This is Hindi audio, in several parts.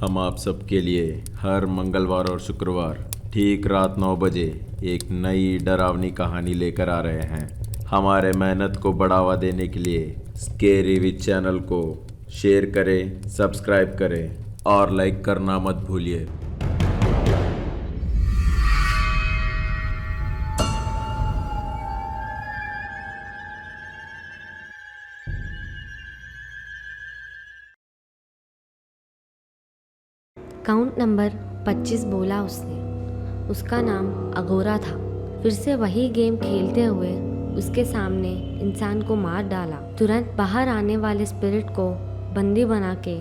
हम आप सबके लिए हर मंगलवार और शुक्रवार ठीक रात 9 बजे एक नई डरावनी कहानी लेकर आ रहे हैं। हमारे मेहनत को बढ़ावा देने के लिए स्केरी विद चैनल को शेयर करें, सब्सक्राइब करें और लाइक करना मत भूलिए। काउंट नंबर 25 बोला उसने। उसका नाम अगोरा था। फिर से वही गेम खेलते हुए उसके सामने इंसान को मार डाला। तुरंत बाहर आने वाले स्पिरिट को बंदी बना के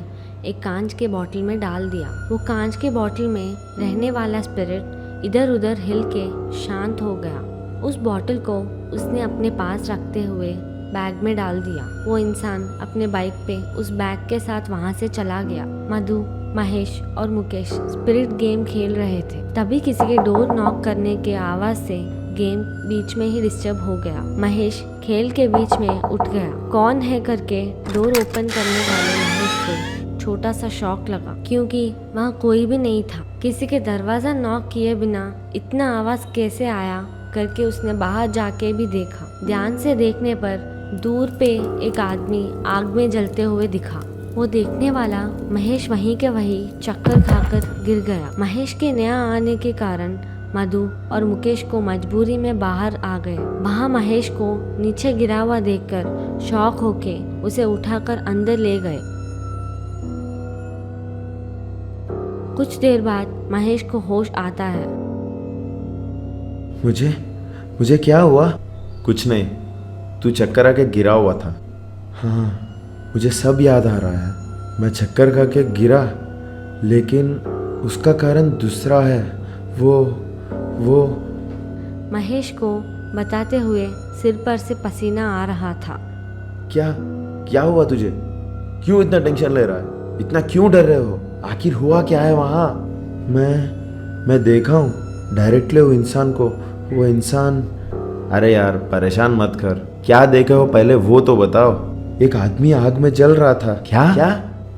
एक कांच के बोतल में डाल दिया। वो कांच के बोतल में रहने वाला स्पिरिट इधर उधर हिल के शांत हो गया। उस बोतल को उसने अपने पास रखते हुए बैग में डाल दिया। वो इंसान अपने बाइक पे उस बैग के साथ वहाँ से चला गया। मधु, महेश और मुकेश स्पिरिट गेम खेल रहे थे। तभी किसी के डोर नॉक करने के आवाज से गेम बीच में ही डिस्टर्ब हो गया। महेश खेल के बीच में उठ गया। कौन है करके डोर ओपन करने वाले महेश को छोटा सा शॉक लगा, क्योंकि वहाँ कोई भी नहीं था। किसी के दरवाजा नॉक किए बिना इतना आवाज कैसे आया करके उसने बाहर जाके भी देखा। ध्यान से देखने पर दूर पे एक आदमी आग में जलते हुए दिखा। वो देखने वाला महेश वहीं के वहीं चक्कर खाकर गिर गया। महेश के नया आने के कारण मधु और मुकेश को मजबूरी में बाहर आ गए। वहाँ महेश को नीचे गिरा हुआ देखकर शॉक होके उसे उठाकर अंदर ले गए। कुछ देर बाद महेश को होश आता है। मुझे क्या हुआ? कुछ नहीं, तू चक्कर आके गिरा हुआ था। हाँ, मुझे सब याद आ रहा है। मैं चक्कर खा के गिरा, लेकिन उसका कारण दूसरा है। वो महेश को बताते हुए सिर पर से पसीना आ रहा था। क्या हुआ तुझे? क्यों इतना टेंशन ले रहा है? इतना क्यों डर रहे हो? आखिर हुआ क्या है वहाँ? मैं देखा हूँ डायरेक्टली वो इंसान। अरे यार, परेशान मत कर। क्या देखे हो पहले वो तो बताओ। एक आदमी आग में जल रहा था। क्या?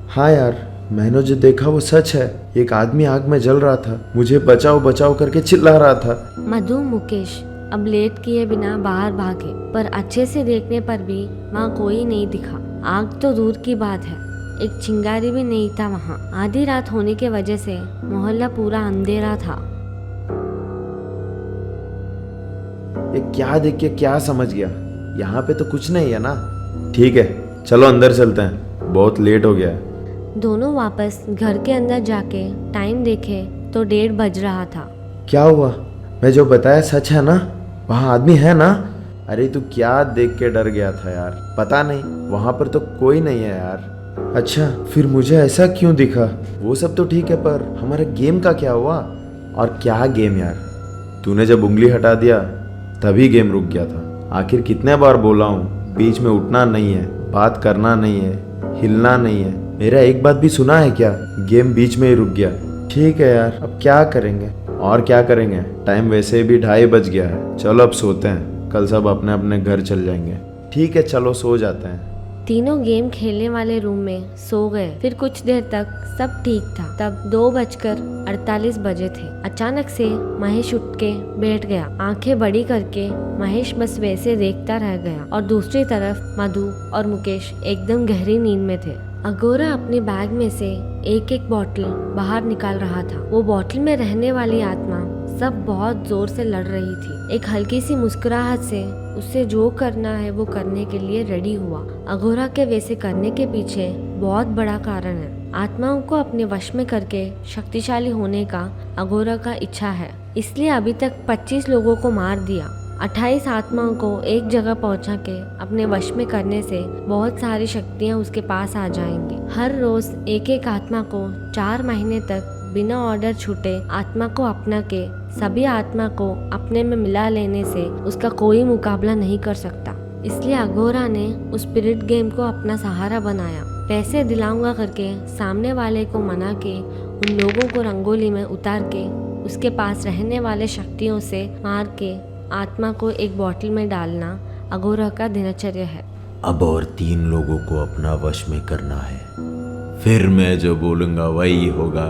हाँ यार, मैंने जो देखा वो सच है। एक आदमी आग में जल रहा था, मुझे बचाओ बचाओ करके चिल्ला रहा था। मधु, मुकेश अब लेट किए बिना बाहर भागे, पर अच्छे से देखने पर भी वहाँ कोई नहीं दिखा। आग तो दूर की बात है, एक चिंगारी भी नहीं था वहाँ। आधी रात होने के वजह से मोहल्ला पूरा अंधेरा था। ये क्या देख के क्या समझ गया? यहाँ पे तो कुछ नहीं है ना। ठीक है, चलो अंदर चलते हैं, बहुत लेट हो गया है। दोनों वापस घर के अंदर जाके टाइम देखे तो 1:30 बज रहा था। क्या हुआ? मैं जो बताया सच है ना? वहाँ आदमी है ना? अरे तू क्या देख के डर गया था यार? पता नहीं, वहाँ पर तो कोई नहीं है यार। अच्छा, फिर मुझे ऐसा क्यों दिखा? वो सब तो ठीक है, पर हमारे गेम का क्या हुआ? और क्या गेम यार? तूने जब उंगली हटा दिया तभी गेम रुक गया था। आखिर कितने बार बोला हूँ, बीच में उठना नहीं है, बात करना नहीं है, हिलना नहीं है। मेरा एक बात भी सुना है क्या? गेम बीच में ही रुक गया। ठीक है यार, अब क्या करेंगे? और क्या करेंगे, टाइम वैसे भी 2:30 बज गया है। चलो अब सोते हैं, कल सब अपने अपने घर चल जाएंगे। ठीक है, चलो सो जाते हैं। तीनों गेम खेलने वाले रूम में सो गए। फिर कुछ देर तक सब ठीक था। तब 2:48 बजे थे। अचानक से महेश उठ के बैठ गया। आंखें बड़ी करके महेश बस वैसे देखता रह गया, और दूसरी तरफ मधु और मुकेश एकदम गहरी नींद में थे। अगोरा अपने बैग में से एक एक बॉटल बाहर निकाल रहा था। वो बॉटल में रहने वाली आत्मा सब बहुत जोर से लड़ रही थी। एक हल्की सी मुस्कुराहट से उससे जो करना है वो करने के लिए रेडी हुआ। अघोरा के वैसे करने के पीछे बहुत बड़ा कारण है। आत्माओं को अपने वश में करके शक्तिशाली होने का अघोरा का इच्छा है। इसलिए अभी तक 25 लोगों को मार दिया। 28 आत्माओं को एक जगह पहुंचा के अपने वश में करने से बहुत सारी शक्तियां उसके पास आ जाएंगी। हर रोज एक एक आत्मा को 4 महीने तक बिना ऑर्डर छूटे आत्मा को अपना के सभी आत्मा को अपने में मिला लेने से उसका कोई मुकाबला नहीं कर सकता। इसलिए अघोरा ने उस स्पिरिट गेम को अपना सहारा बनाया। पैसे दिलाऊंगा करके सामने वाले को मना के उन लोगों को रंगोली में उतार के उसके पास रहने वाले शक्तियों से मार के आत्मा को एक बोतल में डालना अघोरा का दिनचर्या है। अब और 3 लोगों को अपना वश में करना है, फिर मैं जो बोलूँगा वही होगा।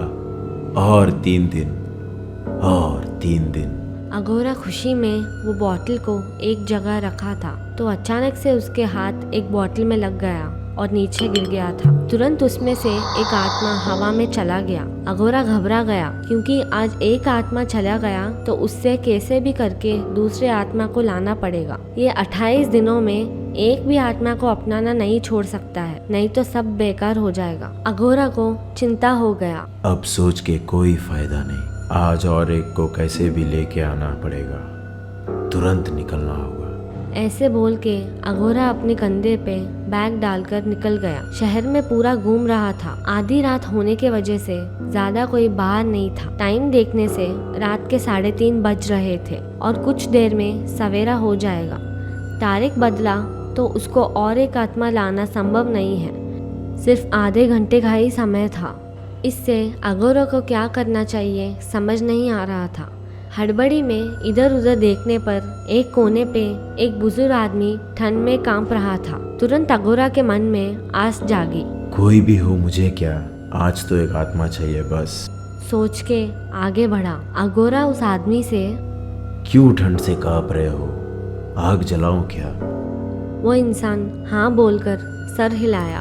और 3 दिन, और 3 दिन। अगोरा खुशी में वो बॉटल को एक जगह रखा था तो अचानक से उसके हाथ एक बॉटल में लग गया और नीचे गिर गया था। तुरंत उसमें से एक आत्मा हवा में चला गया। अगोरा घबरा गया क्योंकि आज एक आत्मा चला गया तो उससे कैसे भी करके दूसरे आत्मा को लाना पड़ेगा। ये 28 दिनों में एक भी आत्मा को अपनाना नहीं छोड़ सकता है, नहीं तो सब बेकार हो जाएगा। अगोरा को चिंता हो गया। अब सोच के कोई फायदा नहीं, आज और एक को कैसे भी लेके आना पड़ेगा, तुरंत निकलना होगा। ऐसे बोल के अघोरा अपने कंधे पे बैग डालकर निकल गया। शहर में पूरा घूम रहा था। आधी रात होने के वजह से ज्यादा कोई बाहर नहीं था। टाइम देखने से रात के 3:30 बज रहे थे और कुछ देर में सवेरा हो जाएगा। तारीख बदला तो उसको और एक आत्मा लाना संभव नहीं है। सिर्फ आधे घंटे का ही समय था। इससे अघोरा को क्या करना चाहिए समझ नहीं आ रहा था। हड़बड़ी में इधर उधर देखने पर एक कोने पे एक बुजुर्ग आदमी ठंड में कांप रहा था। तुरंत अघोरा के मन में आस जागी। कोई भी हो मुझे क्या, आज तो एक आत्मा चाहिए बस, सोच के आगे बढ़ा। अघोरा उस आदमी से, क्यों ठंड से कांप रहे हो, आग जलाऊं क्या? वो इंसान हाँ बोलकर सर हिलाया।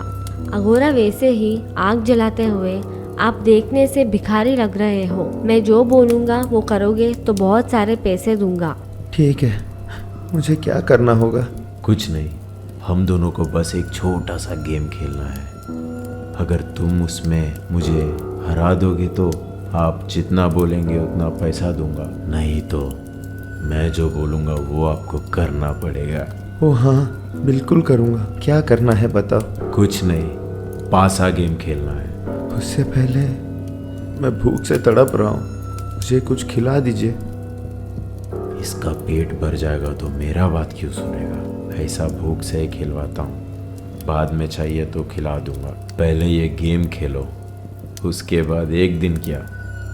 अघोरा वैसे ही आग जलाते हुए, आप देखने से भिखारी लग रहे हो, मैं जो बोलूँगा वो करोगे तो बहुत सारे पैसे दूंगा। ठीक है, मुझे क्या करना होगा? कुछ नहीं, हम दोनों को बस एक छोटा सा गेम खेलना है। अगर तुम उसमें मुझे हरा दोगे तो आप जितना बोलेंगे उतना पैसा दूंगा, नहीं तो मैं जो बोलूँगा वो आपको करना पड़ेगा। ओ हाँ, बिल्कुल करूँगा। क्या करना है बताओ? कुछ नहीं, पासा गेम खेलना है। उससे पहले मैं भूख से तड़प रहा हूँ, मुझे कुछ खिला दीजिए। इसका पेट भर जाएगा तो मेरा बात क्यों सुनेगा? ऐसा भूख से ही खिलवाता हूँ, बाद में चाहिए तो खिला दूंगा। पहले ये गेम खेलो, उसके बाद एक दिन क्या,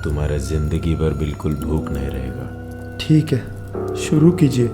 तुम्हारा जिंदगी भर बिल्कुल भूख नहीं रहेगा। ठीक है, शुरू कीजिए।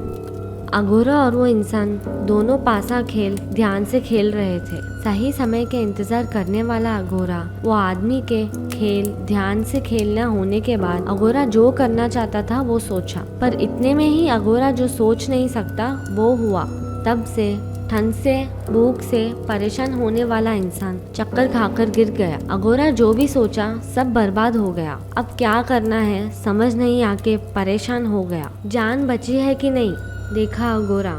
अघोरा और वो इंसान दोनों पासा खेल ध्यान से खेल रहे थे। सही समय के इंतजार करने वाला अघोरा वो आदमी के खेल ध्यान से खेलना होने के बाद अघोरा जो करना चाहता था वो सोचा, पर इतने में ही अघोरा जो सोच नहीं सकता वो हुआ। तब से ठंड से भूख से परेशान होने वाला इंसान चक्कर खाकर गिर गया। अघोरा जो भी सोचा सब बर्बाद हो गया। अब क्या करना है समझ नहीं आके परेशान हो गया। जान बची है कि नहीं देखा अघोरा,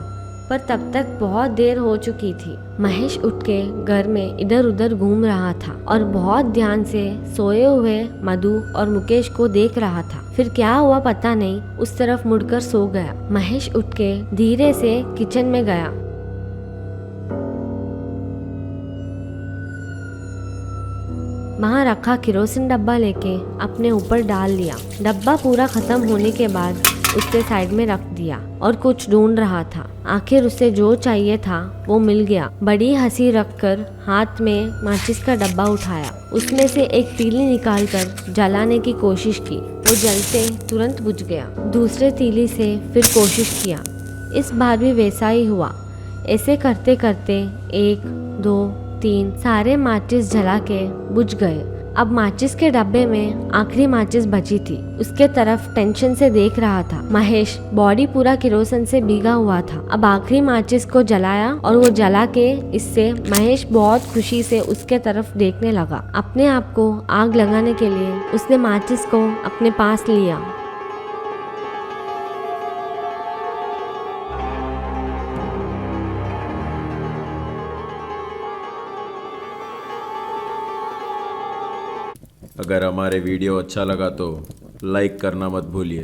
पर तब तक बहुत देर हो चुकी थी। महेश उठ के घर में इधर उधर घूम रहा था और बहुत ध्यान से सोए हुए मधु और मुकेश को देख रहा था। फिर क्या हुआ पता नहीं, उस तरफ मुड़कर सो गया। महेश उठ के धीरे से किचन में गया। वहाँ रखा केरोसिन डब्बा लेके अपने ऊपर डाल लिया। डब्बा पूरा खत्म होने के बाद उससे साइड में रख दिया और कुछ ढूंढ रहा था। आखिर उसे जो चाहिए था वो मिल गया। बड़ी हंसी रखकर हाथ में माचिस का डब्बा उठाया, उसमें से एक तीली निकालकर जलाने की कोशिश की। वो जलते तुरंत बुझ गया। दूसरे तीली से फिर कोशिश किया, इस बार भी वैसा ही हुआ। ऐसे करते करते 1 2 3 सारे माचिस जला के बुझ गए। अब माचिस के डब्बे में आखिरी माचिस बची थी। उसके तरफ टेंशन से देख रहा था महेश। बॉडी पूरा केरोसिन से भीगा हुआ था। अब आखिरी माचिस को जलाया और वो जला के इससे महेश बहुत खुशी से उसके तरफ देखने लगा। अपने आप को आग लगाने के लिए उसने माचिस को अपने पास लिया। अगर हमारे वीडियो अच्छा लगा तो लाइक करना मत भूलिए।